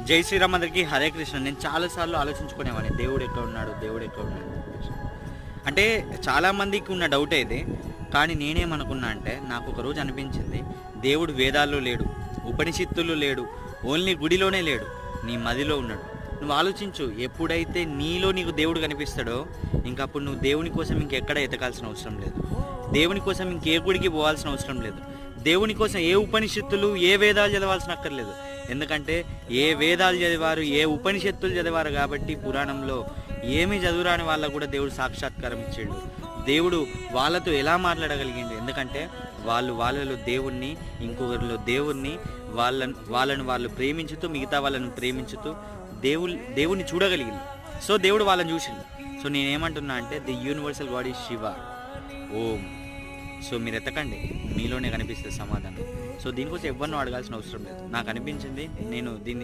జై శ్రీరామ్ అందరికీ హరే కృష్ణ. నేను చాలాసార్లు ఆలోచించుకునేవాడిని, దేవుడు ఎక్కడ ఉన్నాడు, దేవుడు ఎక్కడ ఉన్నాడు అంటే. చాలామందికి ఉన్న డౌట్ ఇది. కానీ నేనేమనుకున్నా అంటే, నాకు ఒక రోజు అనిపించింది, దేవుడు వేదాల్లో లేడు, ఉపనిషత్తుల్లో లేడు, ఓన్లీ గుడిలోనే లేడు, నీ మదిలో ఉన్నాడు. నువ్వు ఆలోచించు, ఎప్పుడైతే నీలో నీకు దేవుడు కనిపిస్తాడో ఇంకప్పుడు నువ్వు దేవుని కోసం ఇంకెక్కడ ఎతకాల్సిన అవసరం లేదు, దేవుని కోసం ఇంకే గుడికి పోవాల్సిన అవసరం లేదు, దేవుని కోసం ఏ ఉపనిషత్తులు ఏ వేదాలు చదవాల్సిన అక్కర్లేదు. ఎందుకంటే ఏ వేదాలు చదివారు, ఏ ఉపనిషత్తులు చదివారు కాబట్టి పురాణంలో ఏమీ చదువురాని వాళ్ళకు కూడా దేవుడు సాక్షాత్కారం ఇచ్చాడు. దేవుడు వాళ్ళతో ఎలా మాట్లాడగలిగిండు? ఎందుకంటే వాళ్ళలో దేవుణ్ణి, ఇంకొకరిలో దేవుణ్ణి, వాళ్ళను వాళ్ళు ప్రేమించుతూ, మిగతా వాళ్ళను ప్రేమించుతూ దేవుణ్ణి చూడగలిగింది. సో దేవుడు వాళ్ళని చూసిండు. సో నేనేమంటున్నా అంటే, the universal god is Shiva, Om. So మీరు ఎత్తకండి, మీలోనే కనిపిస్తుంది సమాధానం. సో దీనికోసం ఎవరినో అడగాల్సిన అవసరం లేదు. నాకు అనిపించింది, నేను దీన్ని